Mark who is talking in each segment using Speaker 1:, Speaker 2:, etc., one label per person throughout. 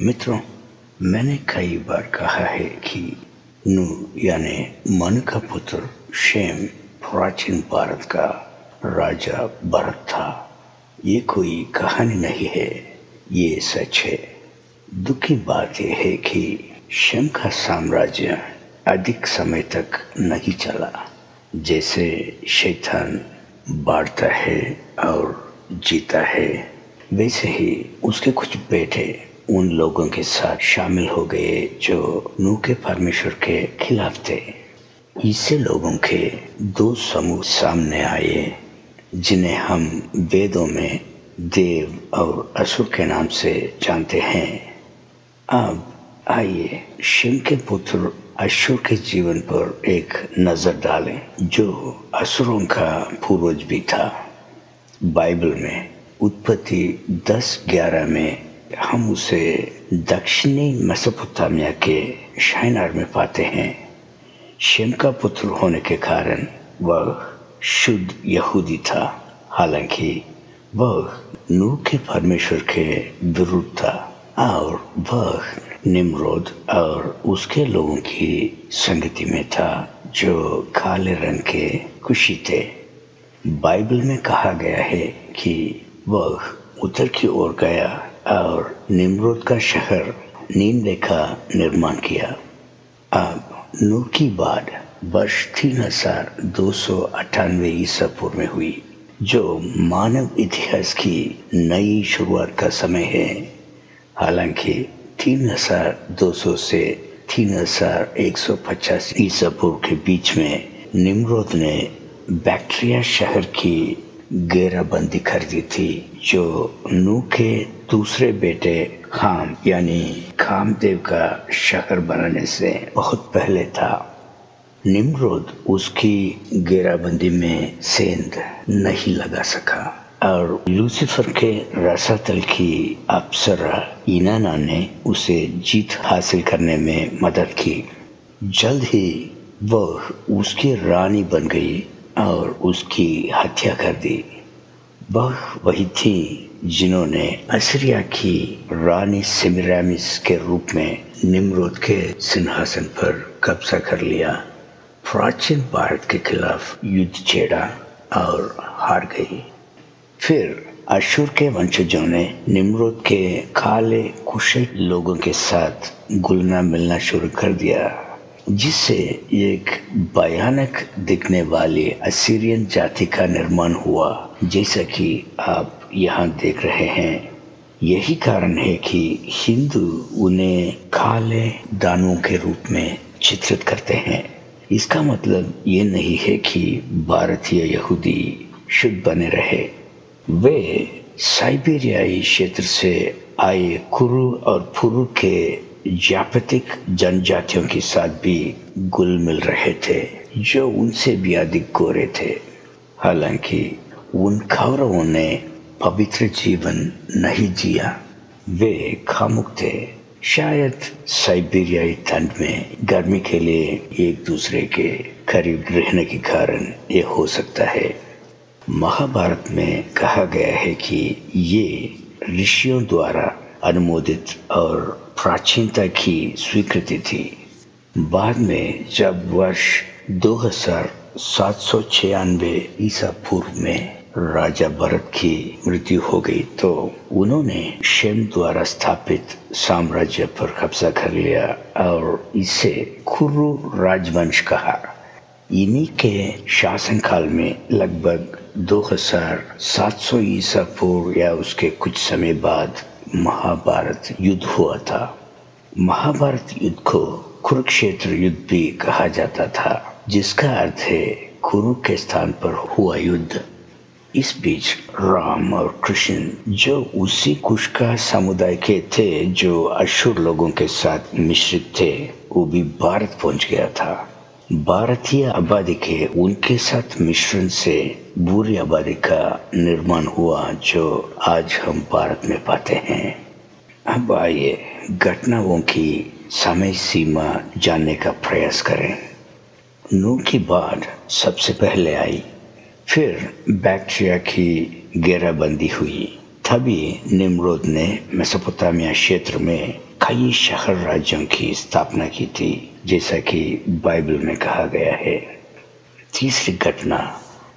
Speaker 1: मित्रों, मैंने कई बार कहा है कि नूह यानी मन का पुत्र शेम प्राचीन भारत का राजा भरत था। ये कोई कहानी नहीं है, ये सच है। दुख की बात यह है कि शेम का साम्राज्य अधिक समय तक नहीं चला। जैसे शैतान बढ़ता है और जीता है, वैसे ही उसके कुछ बेटे उन लोगों के साथ शामिल हो गए जो नूह के परमेश्वर के खिलाफ थे। इससे लोगों के दो समूह सामने आए जिन्हें हम वेदों में देव और असुर के नाम से जानते हैं। अब आइए शेम के पुत्र अशूर के जीवन पर एक नजर डालें, जो असुरों का पूर्वज भी था। बाइबल में उत्पत्ति 10:11 में हम उसे दक्षिणी मेसोपोटामिया के शाइनार में पाते हैं। शेम का पुत्र होने के कारण वह शुद्ध यहूदी था, हालांकि वह नूह के परमेश्वर के विरुद्ध था और वह निम्रोद और उसके लोगों की संगति में था जो काले रंग के कुशी थे। बाइबल में कहा गया है कि वह उत्तर की ओर गया और निम्रोद का शहर नीनवे का निर्माण किया। अब नूह की बात वर्ष 3298 ईसा पूर्व में हुई, जो मानव इतिहास की नई शुरुआत का समय है। हालांकि 3200 से 3150 ईसा पूर्व के बीच में निम्रोद ने बैक्ट्रिया शहर की घेराबंदी कर दी थी, जो नूह के दूसरे बेटे खाम यानी कामदेव का शहर बनाने से बहुत पहले था। निम्रोद उसकी घेराबंदी में सेंध नहीं लगा सका और लूसीफर के रसातल की अप्सरा इनाना ने उसे जीत हासिल करने में मदद की। जल्द ही वह उसकी रानी बन गई और उसकी हत्या कर दी। वह वही थी जिन्होंने असीरिया की रानी सेमिरामिस के रूप में निम्रोद के सिंहासन पर कब्जा कर लिया, प्राचीन भारत के खिलाफ युद्ध छेड़ा और हार गई। फिर अशूर के वंशजों ने निम्रोद के काले कुशल लोगों के साथ घुलना मिलना शुरू कर दिया, जिससे एक भयानक दिखने वाली असीरियन जाति का निर्माण हुआ, जैसा कि आप यहाँ देख रहे हैं। यही कारण है कि हिंदू उन्हें काले दानवों के रूप में चित्रित करते हैं। इसका मतलब ये नहीं है कि भारतीय यहूदी शुद्ध बने रहे। वे साइबेरियाई क्षेत्र से आए कुरु और पुरु के जापतिक जनजातियों के साथ भी घुल मिल रहे थे, जो उनसे भी अधिक गोरे थे। हालांकि उन कौरवों ने पवित्र जीवन नहीं जिया, वे खामुक थे। शायद साइबेरियाई ठंड में गर्मी के लिए एक दूसरे के करीब रहने के कारण ये हो सकता है। महाभारत में कहा गया है कि ये ऋषियों द्वारा अनुमोदित और प्राचीनता की स्वीकृति थी। बाद में जब वर्ष 2796 ईसा पूर्व में राजा भरत की मृत्यु हो गई, तो उन्होंने शेम द्वारा स्थापित साम्राज्य पर कब्जा कर लिया और इसे कुरु राजवंश कहा। इन्हीं के शासनकाल में लगभग 2700 ईसा पूर्व या उसके कुछ समय बाद महाभारत युद्ध हुआ था। महाभारत युद्ध को कुरुक्षेत्र युद्ध भी कहा जाता था, जिसका अर्थ है कुरु के स्थान पर हुआ युद्ध। इस बीच राम और कृष्ण, जो उसी कुश का समुदाय के थे जो अशुर लोगों के साथ मिश्रित थे, वो भी भारत पहुंच गया था। भारतीय आबादी के उनके साथ मिश्रण से बुरी आबादी का निर्माण हुआ, जो आज हम भारत में पाते हैं। अब आइए घटनाओं की समय सीमा जानने का प्रयास करें। नूह की बाढ़ सबसे पहले आई, फिर बैक्ट्रिया की घेराबंदी हुई। तभी निम्रोद ने मेसोपोटामिया क्षेत्र में कई शहर राज्यों की स्थापना की थी, जैसा कि बाइबल में कहा गया है। तीसरी घटना,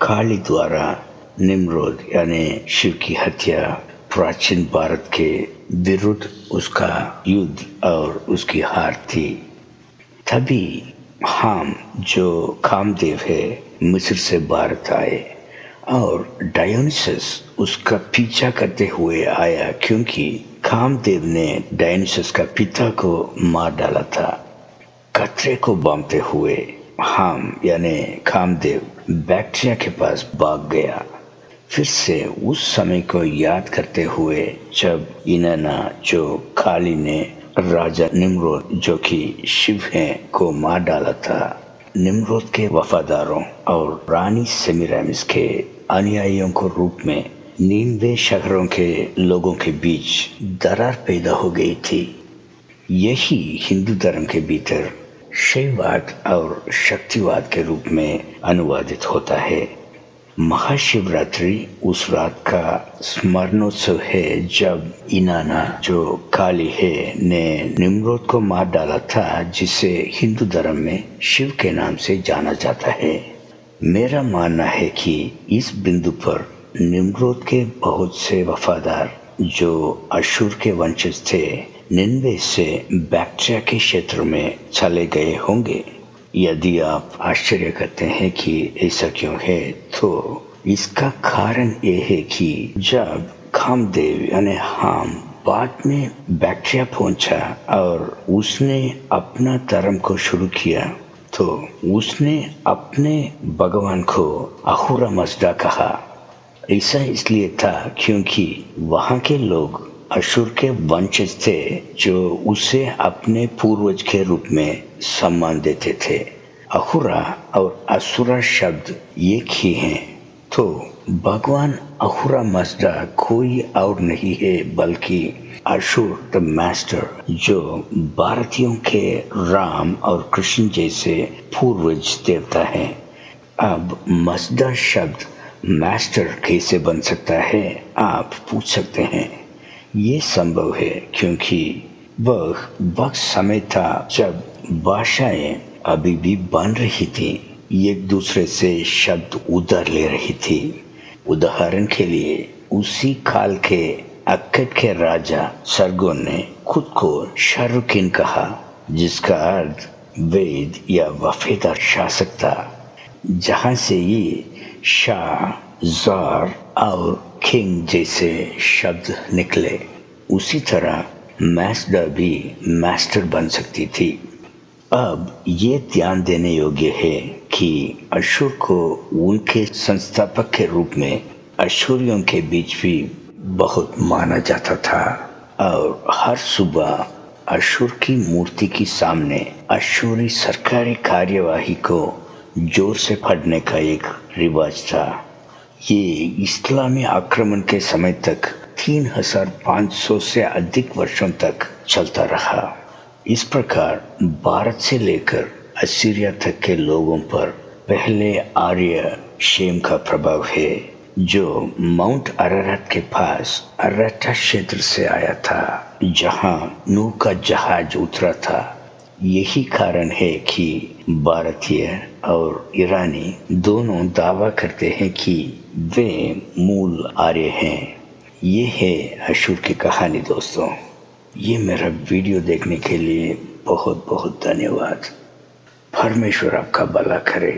Speaker 1: काली द्वारा निम्रोद यानी शिव की हत्या, प्राचीन भारत के विरुद्ध उसका युद्ध और उसकी हार थी। तभी हाम जो कामदेव है मिस्र से भारत आए और डायोनिसस उसका पीछा करते हुए आया, क्योंकि कामदेव ने डायोनिसस का पिता को मार डाला था। खतरे को बांधते हुए हाम यानी कामदेव बैक्ट्रिया के पास भाग गया। फिर से उस समय को याद करते हुए जब इनाना जो काली ने राजा निम्रोद जो कि शिव हैं को मार डाला था, निम्रोद के वफादारों और रानी सेमीरामिस के अनुयायियों को रूप में 99 शहरों के लोगों के बीच दरार पैदा हो गई थी। यही हिंदू धर्म के भीतर शैववाद और शक्तिवाद के रूप में अनुवादित होता है। महाशिवरात्रि उस रात का स्मरणोत्सव है जब इनाना जो काली है ने निम्रोद को मार डाला था, जिसे हिंदू धर्म में शिव के नाम से जाना जाता है। मेरा मानना है कि इस बिंदु पर निम्रोद के बहुत से वफादार जो अशूर के वंशज थे, निन्वे से बैक्ट्रिया के क्षेत्र में चले गए होंगे। यदि आप आश्चर्य करते हैं कि ऐसा क्यों है, तो इसका कारण ये है कि जब कामदेव यानी हाम बाद में बैक्ट्रिया पहुंचा और उसने अपना धर्म को शुरू किया, तो उसने अपने भगवान को अहुरा मज़दा कहा। ऐसा इसलिए था क्योंकि वहाँ के लोग अशूर के वंशज थे जो उसे अपने पूर्वज के रूप में सम्मान देते थे। अहुरा और असुरा शब्द एक ही हैं, तो भगवान अहुरा मज़दा कोई और नहीं है बल्कि अशूर द मास्टर, जो भारतीयों के राम और कृष्ण जैसे पूर्वज देवता हैं। अब मज़दा शब्द मास्टर कैसे बन सकता है, आप पूछ सकते हैं। ये संभव है क्योंकि वह वक्त समय था जब भाषाएं अभी भी बन रही थी, एक दूसरे से शब्द उधार ले रही थी। उदाहरण के लिए उसी काल के अक्कद के राजा सरगोन ने खुद को शाहरुखीन कहा, जिसका अर्थ वेद या वफादार शासक था, जहां से ये शाह, जार और किंग जैसे शब्द निकले। उसी तरह मज़दा भी मास्टर बन सकती थी। अब ये ध्यान देने योग्य है कि अशूर को उनके संस्थापक के रूप में अशूरियों के बीच भी बहुत माना जाता था और हर सुबह अशूर की मूर्ति के सामने अशूरी सरकारी कार्यवाही को जोर से पढ़ने का एक रिवाज था। ये इस्लामी आक्रमण के समय तक 3500 से अधिक वर्षों तक चलता रहा। इस प्रकार भारत से लेकर असीरिया तक के लोगों पर पहले आर्य शेम का प्रभाव है, जो माउंट अरारत के पास अराटा क्षेत्र से आया था, जहां नूह का जहाज उतरा था। यही कारण है कि भारतीय और ईरानी दोनों दावा करते हैं कि वे मूल आर्य हैं। ये है अशूर की कहानी। दोस्तों, ये मेरा वीडियो देखने के लिए बहुत बहुत धन्यवाद। परमेश्वर आपका भला करे।